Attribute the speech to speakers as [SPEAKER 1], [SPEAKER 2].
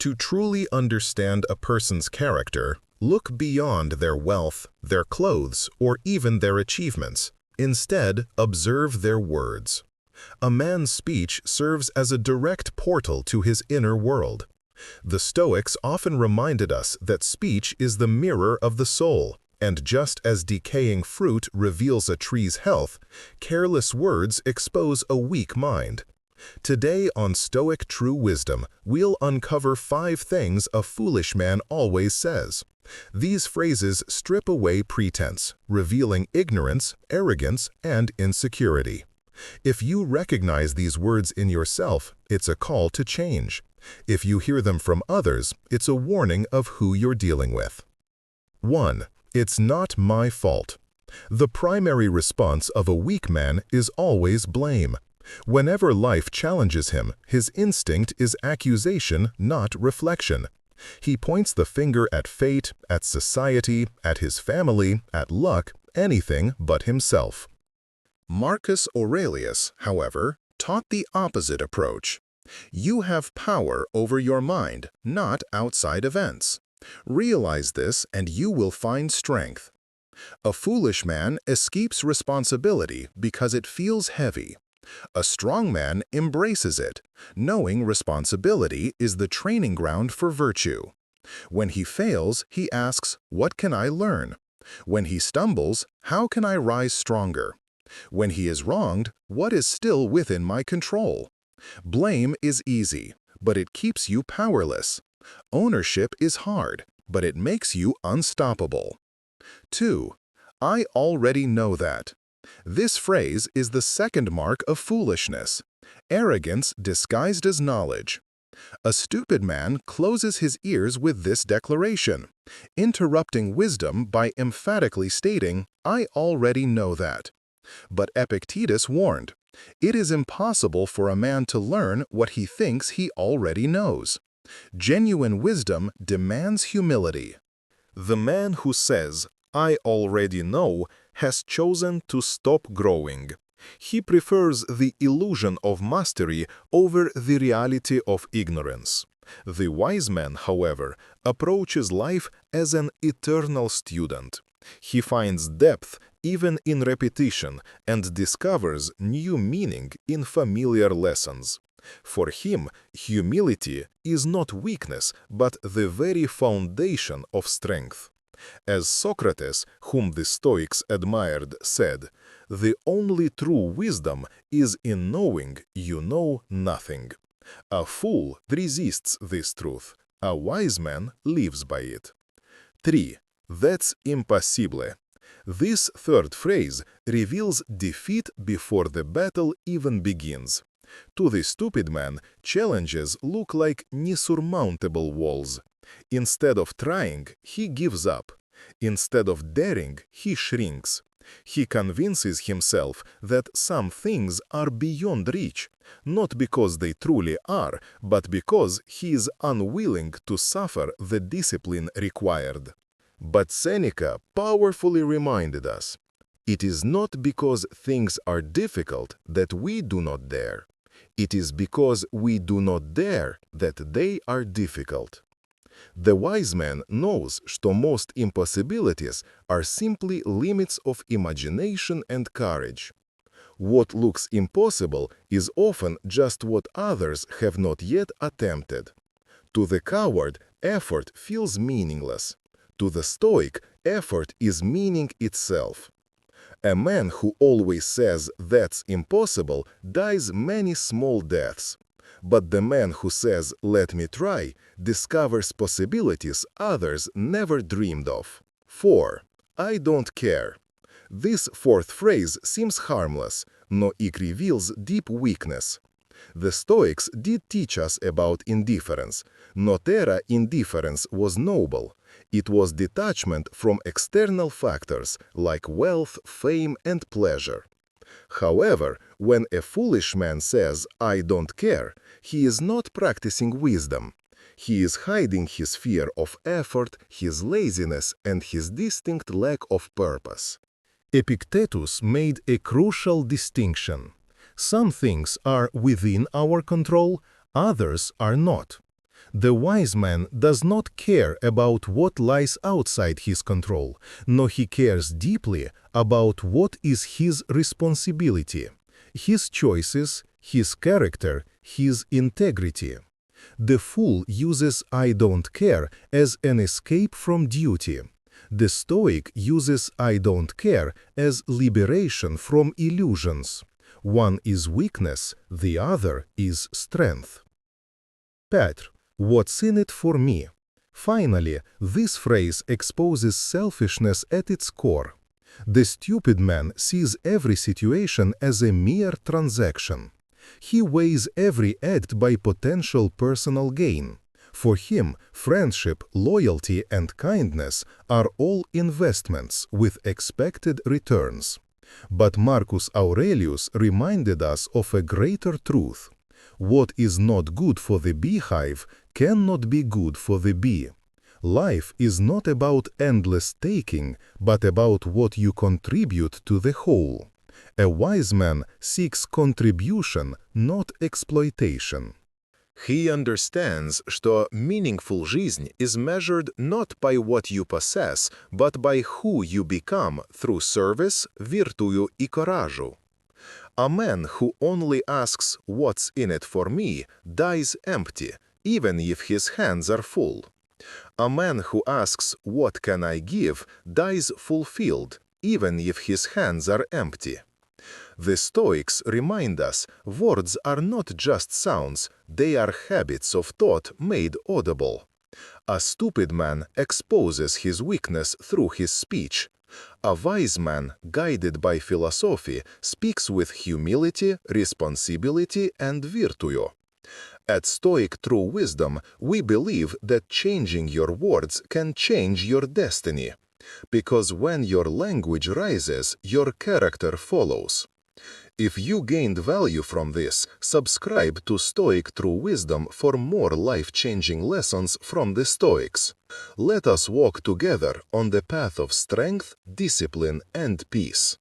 [SPEAKER 1] To truly understand a person's character, look beyond their wealth, their clothes, or even their achievements. Instead, observe their words. A man's speech serves as a direct portal to his inner world. The Stoics often reminded us that speech is the mirror of the soul, and just as decaying fruit reveals a tree's health, careless words expose a weak mind. Today on Stoic True Wisdom, we'll uncover 5 things a foolish man always says. These phrases strip away pretense, revealing ignorance, arrogance, and insecurity. If you recognize these words in yourself, it's a call to change. If you hear them from others, it's a warning of who you're dealing with. 1. It's not my fault. The primary response of a weak man is always blame. Whenever life challenges him, his instinct is accusation, not reflection. He points the finger at fate, at society, at his family, at luck, anything but himself. Marcus Aurelius, however, taught the opposite approach. You have power over your mind, not outside events. Realize this and you will find strength. A foolish man escapes responsibility because it feels heavy. A strong man embraces it, knowing responsibility is the training ground for virtue. When he fails, he asks, "What can I learn?" When he stumbles, "How can I rise stronger?" When he is wronged, "What is still within my control?" Blame is easy, but it keeps you powerless. Ownership is hard, but it makes you unstoppable. 2. I already know that. This phrase is the second mark of foolishness, arrogance disguised as knowledge. A stupid man closes his ears with this declaration, interrupting wisdom by emphatically stating, "I already know that." But Epictetus warned, it is impossible for a man to learn what he thinks he already knows. Genuine wisdom demands humility. The man who says, "I already know," has chosen to stop growing. He prefers the illusion of mastery over the reality of ignorance. The wise man, however, approaches life as an eternal student. He finds depth even in repetition and discovers new meaning in familiar lessons. For him, humility is not weakness, but the very foundation of strength. As Socrates, whom the Stoics admired, said, "The only true wisdom is in knowing you know nothing." A fool resists this truth. A wise man lives by it. 3. That's impossible. This third phrase reveals defeat before the battle even begins. To the stupid man, challenges look like insurmountable walls. Instead of trying, he gives up. Instead of daring, he shrinks. He convinces himself that some things are beyond reach, not because they truly are, but because he is unwilling to suffer the discipline required. But Seneca powerfully reminded us, it is not because things are difficult that we do not dare. It is because we do not dare that they are difficult. The wise man knows что most impossibilities are simply limits of imagination and courage. What looks impossible is often just what others have not yet attempted. To the coward, effort feels meaningless. To the Stoic, effort is meaning itself. A man who always says that's impossible dies many small deaths. But the man who says, "Let me try," discovers possibilities others never dreamed of. 4. I don't care. This fourth phrase seems harmless, но it reveals deep weakness. The Stoics did teach us about indifference. Notera indifference was noble. It was detachment from external factors like wealth, fame, and pleasure. However, when a foolish man says, "I don't care," he is not practicing wisdom. He is hiding his fear of effort, his laziness, and his distinct lack of purpose. Epictetus made a crucial distinction. Some things are within our control, others are not. The wise man does not care about what lies outside his control, nor he cares deeply about what is his responsibility, his choices, his character, his integrity. The fool uses "I don't care" as an escape from duty. The Stoic uses "I don't care" as liberation from illusions. One is weakness, the other is strength. Petr, what's in it for me? Finally, this phrase exposes selfishness at its core. The stupid man sees every situation as a mere transaction. He weighs every act by potential personal gain. For him, friendship, loyalty, and kindness are all investments with expected returns. But Marcus Aurelius reminded us of a greater truth. What is not good for the beehive cannot be good for the bee. Life is not about endless taking, but about what you contribute to the whole. A wise man seeks contribution, not exploitation. He understands, что meaningful жизнь is measured not by what you possess, but by who you become through service, virtую и coraggio. A man who only asks "what's in it for me" dies empty, even if his hands are full. A man who asks "what can I give" dies fulfilled, even if his hands are empty. The Stoics remind us words are not just sounds, they are habits of thought made audible. A stupid man exposes his weakness through his speech. A wise man, guided by philosophy, speaks with humility, responsibility, and virtue. At Stoic True Wisdom, we believe that changing your words can change your destiny. Because when your language rises, your character follows. If you gained value from this, subscribe to Stoic True Wisdom for more life-changing lessons from the Stoics. Let us walk together on the path of strength, discipline, and peace.